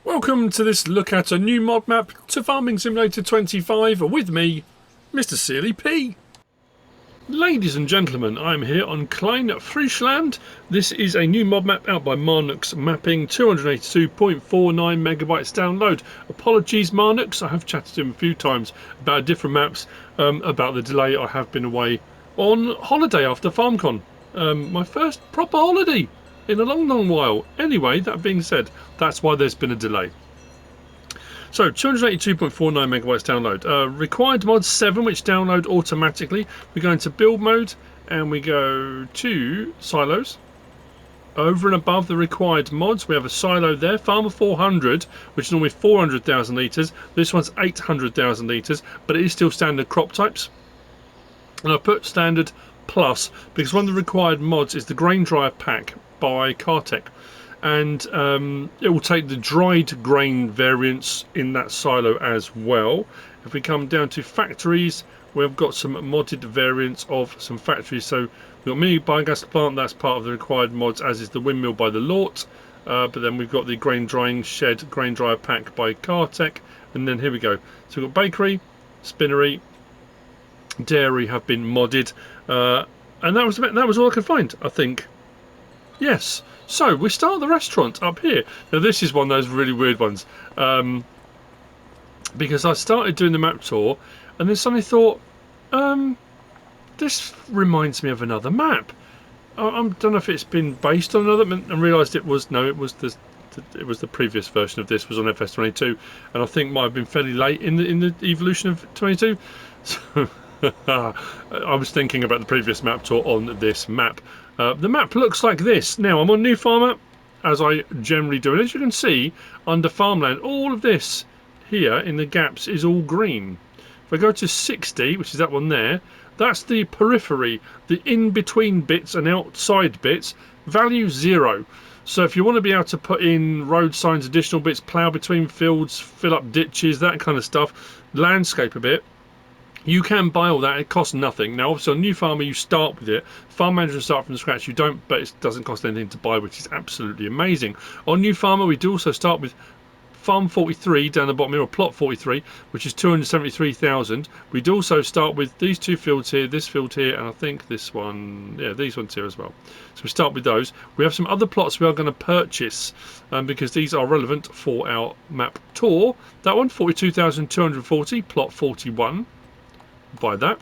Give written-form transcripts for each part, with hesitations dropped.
Welcome to this look at a new mod map to Farming Simulator 25 with me, MrSealyp. Ladies and gentlemen, I'm here on KLEIN Friesland. This is a new mod map out by Marnux Mapping, 282.49 megabytes download. Apologies Marnux, I have chatted to him a few times about different maps, about the delay. I have been away on holiday after FarmCon. My first proper holiday in a long while. Anyway, that being said, that's why there's been a delay. So 282.49 megabytes download. Required mods 7, which download automatically. We go into build mode and we go to silos. Over and above the required mods, we have a silo there. Farmer 400, which is normally 400,000 litres. This one's 800,000 litres, but it is still standard crop types. And I put standard plus because one of the required mods is the grain dryer pack by Cartech, and it will take the dried grain variants in that silo as well. If we come down to factories, we've got some modded variants of some factories. So we've got mini biogas plant, that's part of the required mods, as is the Windmill by the Lort, but then we've got the grain drying shed grain dryer pack by Cartech, and then here we go. So we've got bakery, spinnery, dairy have been modded, and that was all I could find, I think. Yes, so we start the restaurant up here. Now this is one of those really weird ones, because I started doing the map tour and then suddenly thought, this reminds me of another map. I don't know if it's been based on another, and realised it was the previous version of this was on FS22, and I think might have been fairly late in the evolution of 22. So I was thinking about the previous map tour on this map. The map looks like this. Now I'm on New Farmer, as I generally do, and as you can see under farmland, all of this here in the gaps is all green. If I go to 60, which is that one there, that's the periphery, the in-between bits and outside bits, value 0. So if you want to be able to put in road signs, additional bits, plough between fields, fill up ditches, that kind of stuff, landscape a bit, you can buy all that. It costs nothing. Now obviously on New Farmer you start with it. Farm Manager start from scratch you don't, but it doesn't cost anything to buy, which is absolutely amazing. On New Farmer we do also start with Farm 43 down the bottom here, or Plot 43, which is 273,000. We'd also start with these two fields here, this field here, and I think this one, yeah, these ones here as well. So we start with those. We have some other plots we are going to purchase, because these are relevant for our map tour. That one, 42,240, Plot 41. Buy that.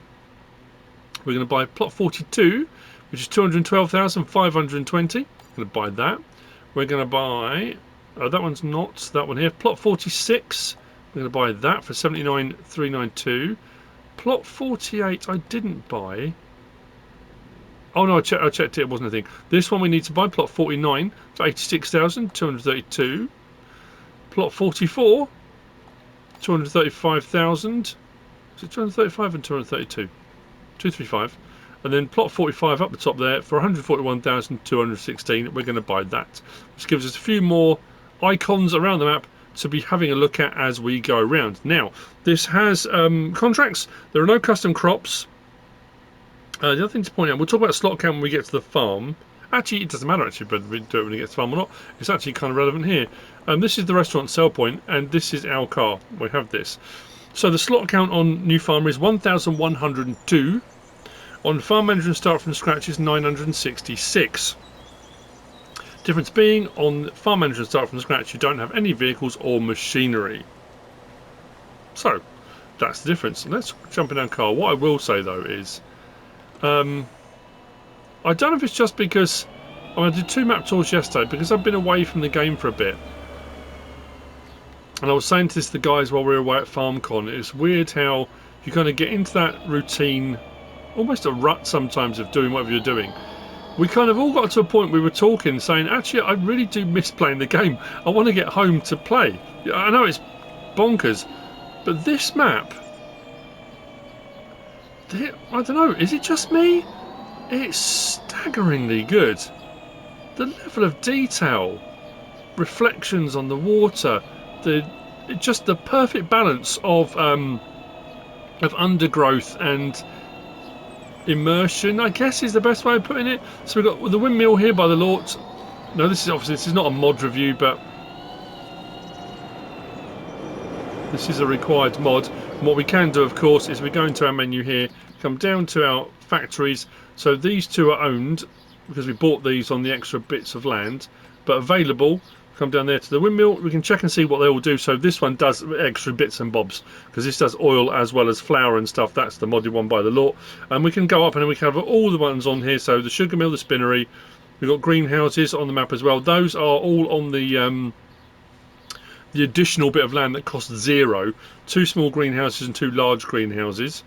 We're going to buy plot 42, which is 212,520. Going to buy that. We're going to buy, that one's not, that one here, plot 46. We're going to buy that for 79,392. Plot 48 I didn't buy. Oh no, I checked it, it wasn't a thing. This one we need to buy, plot 49 for 86,232. Plot 44, 235,000. Is it 235 and 232? 235. And then plot 45 up the top there for 141,216. We're going to buy that, which gives us a few more icons around the map to be having a look at as we go around. Now, this has contracts. There are no custom crops. The other thing to point out, we'll talk about slot count when we get to the farm. Actually, it doesn't matter actually, but we do it when we get to the farm or not. It's actually kind of relevant here. This is the restaurant sell point, and this is our car. We have this. So the slot count on New Farmer is 1,102. On Farm Manager and Start from Scratch is 966. Difference being, on Farm Manager and Start from Scratch you don't have any vehicles or machinery. So that's the difference. Let's jump in our car. What I will say though is, I don't know if it's just because I did 2 map tours yesterday because I've been away from the game for a bit. And I was saying to this to the guys while we were away at FarmCon, it's weird how you kind of get into that routine, almost a rut sometimes of doing whatever you're doing. We kind of all got to a point we were talking, saying, actually, I really do miss playing the game. I want to get home to play. I know it's bonkers, but this map, I don't know, is it just me? It's staggeringly good. The level of detail, reflections on the water, just the perfect balance of undergrowth and immersion, I guess is the best way of putting it. So we've got the Windmill here by the Lort. No, this is not a mod review, but This is a required mod. And what we can do, of course, is we go into our menu here, come down to our factories. So these two are owned because we bought these on the extra bits of land, but available. Come down there to the windmill. We can check and see what they all do. So this one does extra bits and bobs because this does oil as well as flour and stuff. That's the modded one by the Lort. And we can go up and then we can have all the ones on here. So the sugar mill, the spinnery. We've got greenhouses on the map as well. Those are all on the additional bit of land that costs 0. 2 small greenhouses and 2 large greenhouses.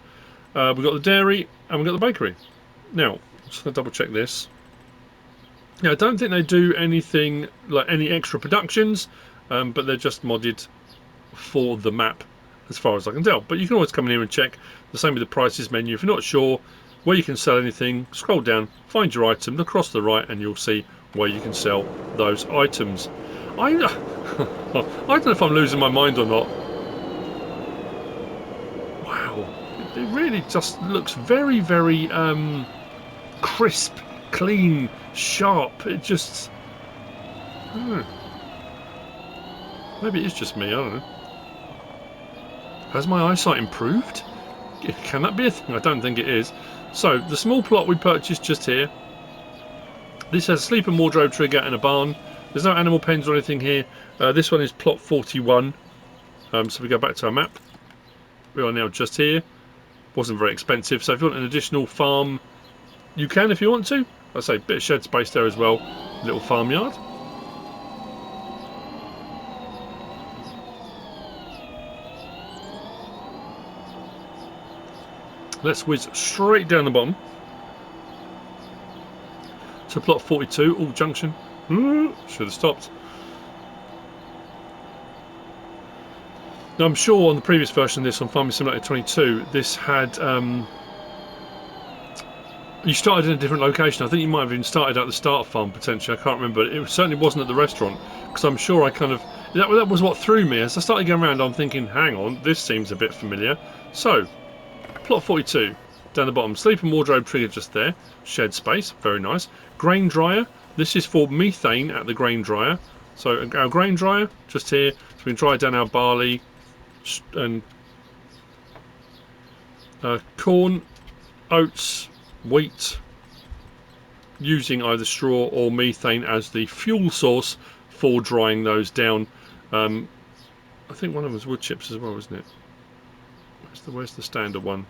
We've got the dairy and we've got the bakery. Now, just going to double check this. Now, I don't think they do anything like any extra productions, but they're just modded for the map as far as I can tell. But you can always come in here and check. The same with the prices menu. If you're not sure where you can sell anything, scroll down, find your item, look across to the right, and you'll see where you can sell those items. I don't know if I'm losing my mind or not. Wow, it really just looks very, very crisp, clean, sharp. It just, I don't know. Maybe it's just me, I don't know. Has my eyesight improved? Can that be a thing? I don't think it is. So the small plot we purchased just here, this has a sleep and wardrobe trigger and a barn. There's no animal pens or anything here. This one is plot 41. So we go back to our map. We are now just here. Wasn't very expensive, so if you want an additional farm, you can if you want to. I say, bit of shed space there as well. Little farmyard. Let's whiz straight down the bottom to plot 42. Oh, junction. Should have stopped. Now, I'm sure on the previous version of this, on Farming Simulator 22, this had you started in a different location. I think you might have even started at the start farm potentially. I can't remember. It certainly wasn't at the restaurant because I'm sure I kind of that was what threw me. As I started going around, I'm thinking, hang on, this seems a bit familiar. So, plot 42 down the bottom. Sleep and wardrobe trigger just there. Shed space, very nice. Grain dryer. This is for methane at the grain dryer. So our grain dryer just here. So we can dry down our barley and corn, oats, wheat, using either straw or methane as the fuel source for drying those down. I think one of them was wood chips as well, isn't it? Where's the standard one?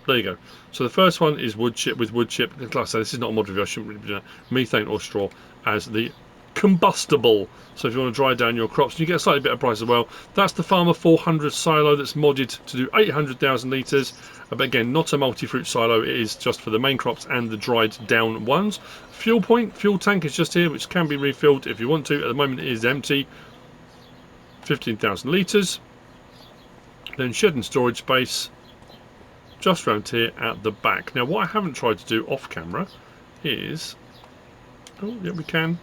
There you go. So the first one is wood chip with wood chip. Like I say, this is not a mod review. I shouldn't really be doing that. Methane or straw as the combustible. So if you want to dry down your crops, you get a slightly better price as well. That's the Farmer 400 silo that's modded to do 800,000 litres. But again, not a multi-fruit silo. It is just for the main crops and the dried down ones. Fuel point, fuel tank is just here, which can be refilled if you want to. At the moment it is empty. 15,000 litres. Then shed and storage space just around here at the back. Now what I haven't tried to do off camera is, oh yeah, we can.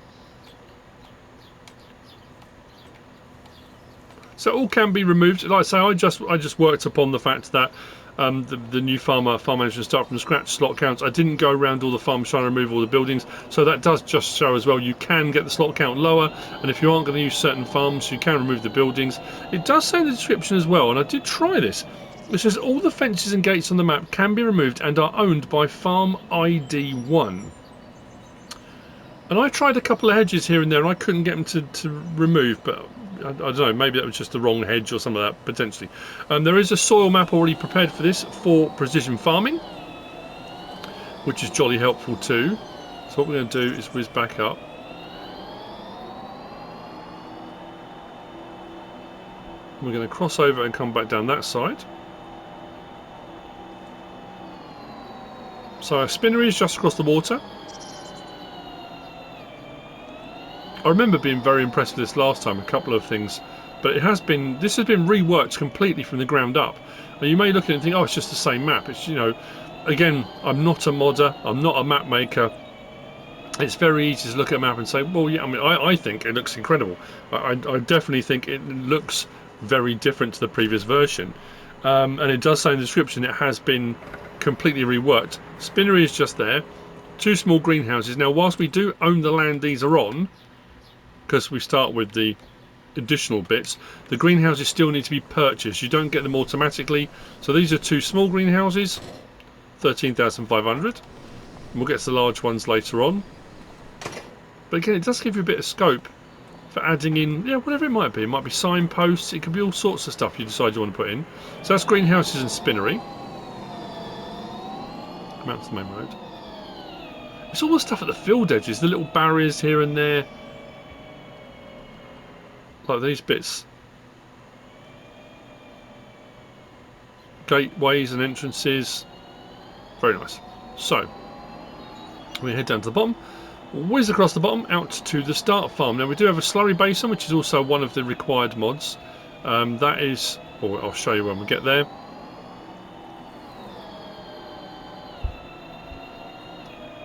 So it all can be removed. Like I say, I just worked upon the fact that the new farm manager start from scratch slot counts. I didn't go around all the farms trying to remove all the buildings, so that does just show as well you can get the slot count lower, and if you aren't going to use certain farms you can remove the buildings. It does say in the description as well, and I did try this. It says all the fences and gates on the map can be removed and are owned by Farm ID 1. And I tried a couple of hedges here and there and I couldn't get them to remove, but I don't know, maybe that was just the wrong hedge or something like that, potentially. There is a soil map already prepared for this for precision farming, which is jolly helpful too. So what we're going to do is whiz back up. We're going to cross over and come back down that side. So our spinnery is just across the water. I remember being very impressed with this last time, a couple of things, but this has been reworked completely from the ground up. And you may look at it and think, oh, it's just the same map. It's, you know, again, I'm not a modder, I'm not a map maker. It's very easy to look at a map and say, well, yeah, I mean, I think it looks incredible. I definitely think it looks very different to the previous version. And it does say in the description it has been completely reworked. Spinnery is just there. 2 small greenhouses. Now, whilst we do own the land these are on, because we start with the additional bits. The greenhouses still need to be purchased. You don't get them automatically. So these are 2 small greenhouses, 13,500. We'll get to the large ones later on. But again, it does give you a bit of scope for adding in, yeah, whatever it might be. It might be signposts. It could be all sorts of stuff you decide you want to put in. So that's greenhouses and spinnery. Come out to the main road. It's all the stuff at the field edges, the little barriers here and there. Like these bits. Gateways and entrances. Very nice. So, we head down to the bottom. Whiz across the bottom out to the start farm. Now we do have a slurry basin, which is also one of the required mods. That is, or I'll show you when we get there.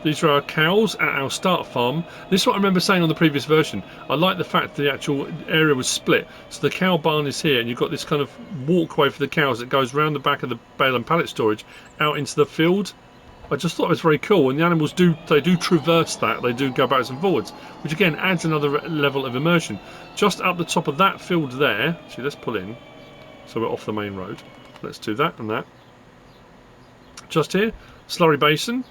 These are our cows at our start farm. This is what I remember saying on the previous version. I like the fact that the actual area was split. So the cow barn is here, and you've got this kind of walkway for the cows that goes round the back of the bale and pallet storage out into the field. I just thought it was very cool, and the animals do traverse that. They do go backwards and forwards, which again adds another level of immersion. Just up the top of that field there. Actually, let's pull in. So we're off the main road. Let's do that and that. Just here, slurry basin.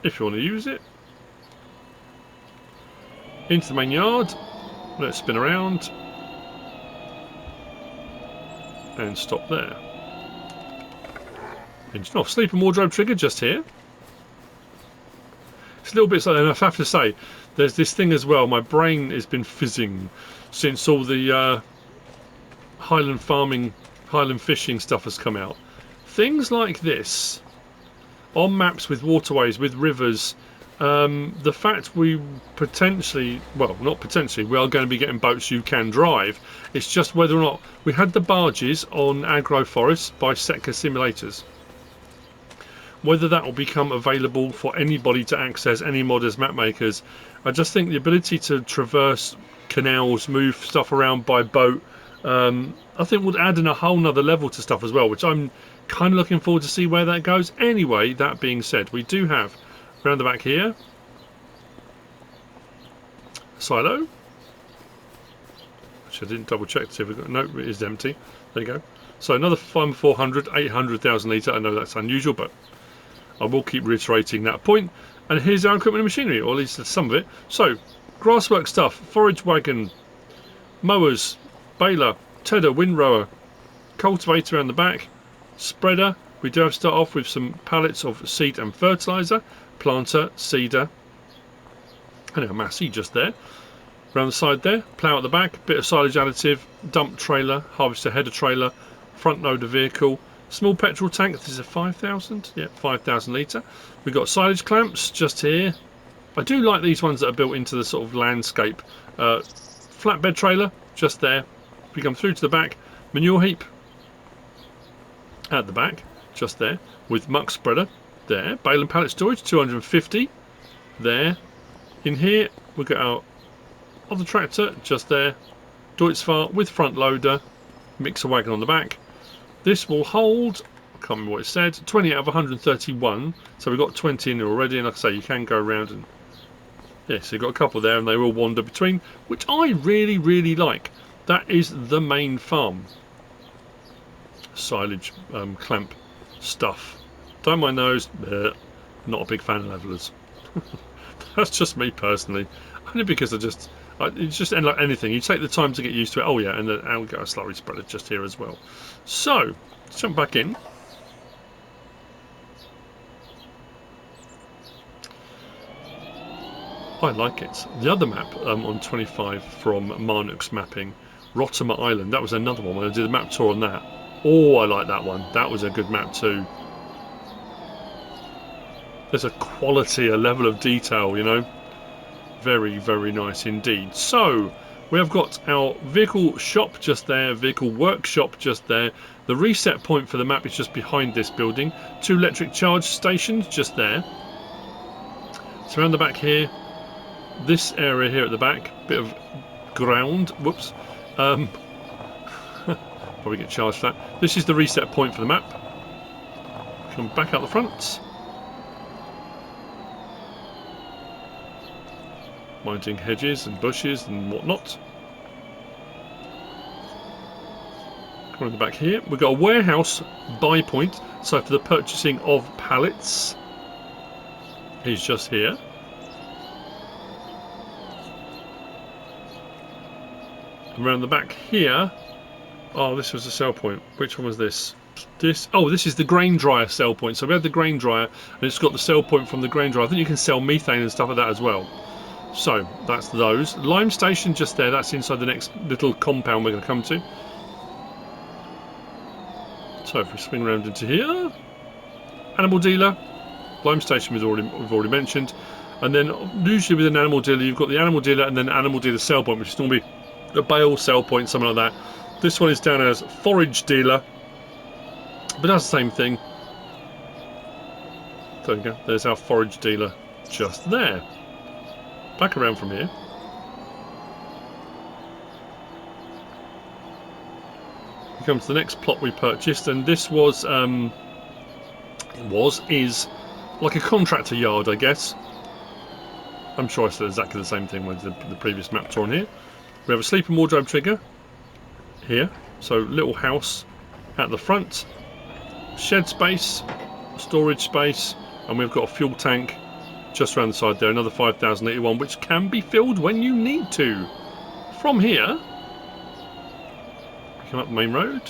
If you want to use it. Into the main yard. Let's spin around. And stop there. Engine off. Sleep and wardrobe trigger just here. It's a little bit slow, and I have to say, there's this thing as well. My brain has been fizzing since all the Highland farming, Highland fishing stuff has come out. Things like this, on maps with waterways, with rivers, the fact we potentially, well, not potentially, we are going to be getting boats you can drive. It's just whether or not we had the barges on agroforests by Setka simulators. Whether that will become available for anybody to access, any modders, map makers. I just think the ability to traverse canals, move stuff around by boat, I think would add in a whole nother level to stuff as well, which I'm kind of looking forward to see where that goes. Anyway, that being said, we do have around the back here silo, which I didn't double check to see if we got. No, it is empty. There you go. So another farm 400, 800,000 litre. I know that's unusual, but I will keep reiterating that point. And here's our equipment and machinery, or at least some of it. So, grasswork stuff, forage wagon, mowers, baler, tedder, windrower, cultivator around the back, spreader. We do have to start off with some pallets of seed and fertiliser, planter, seeder, and our massey just there. Around the side there, plough at the back, bit of silage additive, dump trailer, harvester header trailer, front loader vehicle, small petrol tank. This is a 5,000, yeah, 5,000 litre. We've got silage clamps just here. I do like these ones that are built into the sort of landscape. Flatbed trailer just there. We come through to the back, manure heap at the back just there, with muck spreader there, bale and pallet storage 250 there. In here we've got our other tractor just there, Deutzfahr with front loader, mixer wagon on the back. This will hold, I can't remember what it said, 20 out of 131, so we've got 20 in there already, and like I say, you can go around and, yeah, so you've got a couple there, and they will wander between, which I really, really like. That is the main farm. Silage clamp stuff. Don't mind those, not a big fan of levelers. That's just me personally, only because it's just like anything, you take the time to get used to it. Oh yeah, and then we've got a slurry spreader just here as well. So let's jump back in. I like it. The other map on 25 from Marnux Mapping, Rottimer Island, that was another one when I did a map tour on that. Oh, I like that one. That was a good map too. There's a quality, a level of detail, you know. Very, very nice indeed. So, we have got our vehicle shop just there, vehicle workshop just there. The reset point for the map is just behind this building. 2 electric charge stations just there. So around the back here, this area here at the back, bit of ground, whoops. Probably get charged for that. This is the reset point for the map. Come back out the front. Minding hedges and bushes and whatnot. Come on the back here. We've got a warehouse buy point, so for the purchasing of pallets. He's just here. Around the back here. Oh, this was a sell point. Which one was this? Oh, this is the grain dryer sell point. So we had the grain dryer, and it's got the sell point from the grain dryer. I think you can sell methane and stuff like that as well. So that's those. Lime station just there. That's inside the next little compound we're going to come to. So if we swing around into here, animal dealer, lime station we've already mentioned, and then usually with an animal dealer you've got the animal dealer and then animal dealer sell point, which is normally a bale sell point, something like that. This one is down as forage dealer, but that's the same thing. There you go. There's our forage dealer just there. Back around from here. We come to the next plot we purchased, and this was is like a contractor yard, I guess. I'm sure I said exactly the same thing with the previous map tour on here. We have a sleeping wardrobe trigger here, so little house at the front, shed space, storage space, and we've got a fuel tank just around the side there, another 5,081, which can be filled when you need to. From here, we come up the main road.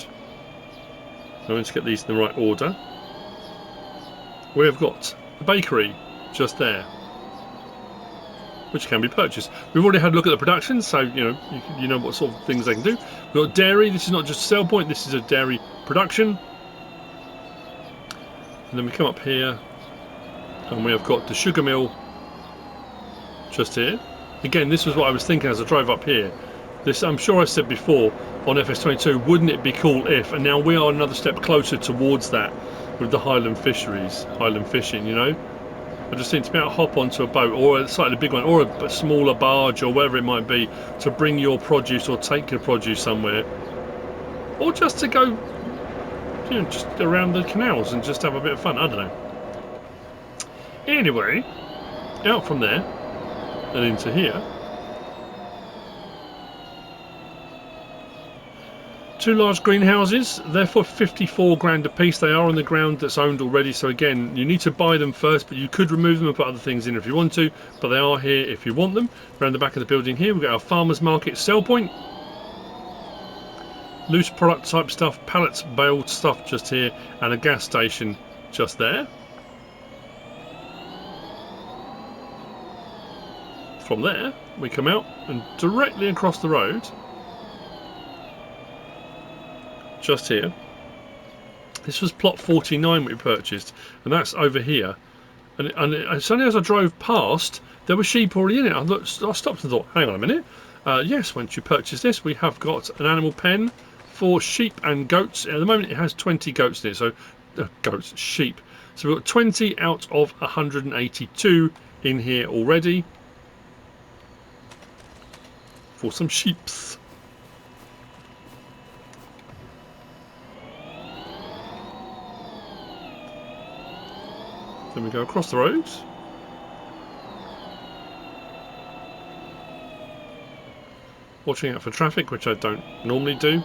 I'm going to get these in the right order. We've got the bakery just there, which can be purchased. We've already had a look at the production, so you know what sort of things they can do. We've got dairy. This is not just a sell point, this is a dairy production. And then we come up here and we have got the sugar mill just here. Again, this was what I was thinking as I drove up here. This, I'm sure I said before on FS22, wouldn't it be cool if, and now we are another step closer towards that with the Highland fisheries, Highland fishing, you know. I just think to be able to hop onto a boat, or a slightly big one, or a smaller barge, or whatever it might be, to bring your produce or take your produce somewhere, or just to go, just around the canals and just have a bit of fun. I don't know. Anyway, out from there and into here. 2 large greenhouses. They're for 54 grand a piece. They are on the ground that's owned already, so again you need to buy them first, but you could remove them and put other things in if you want to, but they are here if you want them. Around the back of the building here we've got our farmers market sell point, loose product type stuff, pallets, baled stuff just here, and a gas station just there. From there we come out and directly across the road just here, this was plot 49 we purchased, and that's over here, and it's only as I drove past there were sheep already in it. I stopped and thought, hang on a minute, yes, once you purchase this we have got an animal pen for sheep and goats. At the moment it has 20 goats in it, so sheep, so we've got 20 out of 182 in here already for some sheeps. Then we go across the road. Watching out for traffic, which I don't normally do.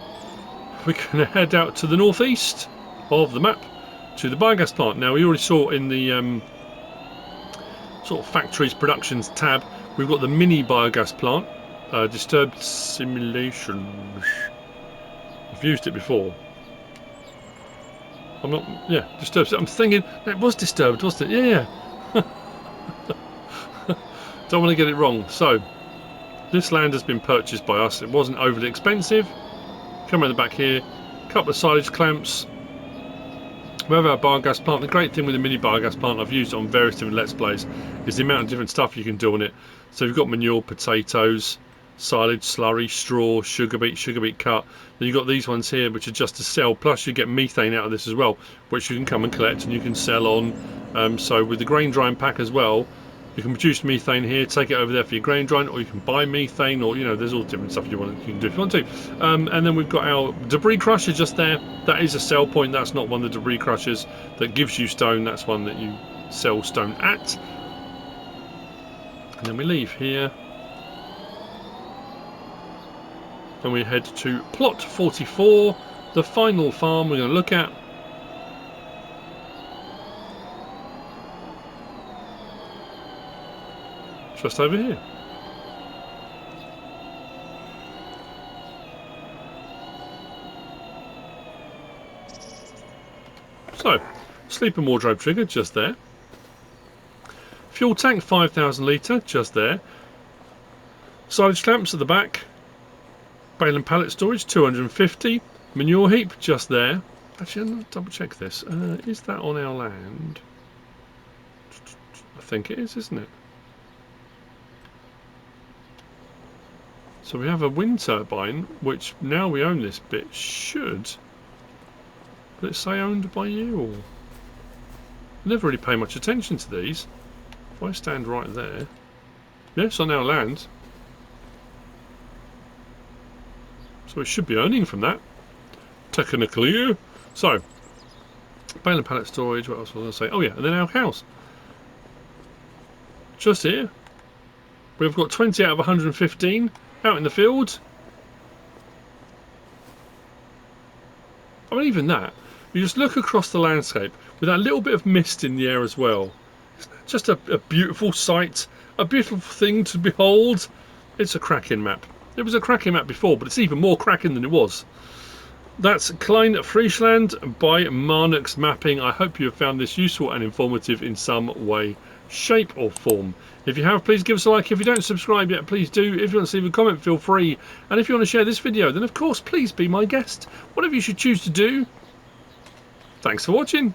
We're going to head out to the northeast of the map to the biogas plant. Now we already saw in the sort of factories productions tab, we've got the mini biogas plant, disturbed simulations. I've used it before. I'm not, yeah, disturbed. I'm thinking it was disturbed, wasn't it? Yeah. Don't want to get it wrong. So, this land has been purchased by us. It wasn't overly expensive. Come around the back here, couple of silage clamps. We have our biogas plant. The great thing with the mini biogas plant, I've used it on various different Let's Plays, is the amount of different stuff you can do on it. So you've got manure, potatoes, silage, slurry, straw, sugar beet cut. Then you've got these ones here which are just to sell, plus you get methane out of this as well, which you can come and collect and you can sell on. So with the grain drying pack as well, you can produce methane here, take it over there for your grain drying, or you can buy methane, or there's all different stuff you can do if you want to. And then we've got our debris crusher just there. That is a sell point. That's not one of the debris crushers that gives you stone. That's one that you sell stone at. And then we leave here. And we head to plot 44, the final farm we're going to look at. Just over here. So, sleeping wardrobe trigger just there. Fuel tank 5,000 litre just there. Silage clamps at the back. Bale and pallet storage 250. Manure heap just there. Actually, I'm going to double check this. Is that on our land? I think it is, isn't it? So we have a wind turbine, which now we own this bit should, let's say, owned by you. Or I never really pay much attention to these. If I stand right there, yes, on our land. So we should be earning from that, technically. So, bale and pallet storage. What else was I going to say? Oh yeah, and then our house. Just here, we've got 20 out of 115. Out in the field. I mean, even that, you just look across the landscape with that little bit of mist in the air as well. Isn't that just a beautiful sight, a beautiful thing to behold? It's a cracking map. It was a cracking map before, but it's even more cracking than it was. That's KLEIN Friesland by Marnux Mapping. I hope you have found this useful and informative in some way, shape or form. If you have, please give us a like. If you don't subscribe yet, please do. If you want to leave a comment, feel free. And if you want to share this video, then of course, please be my guest. Whatever you should choose to do. Thanks for watching.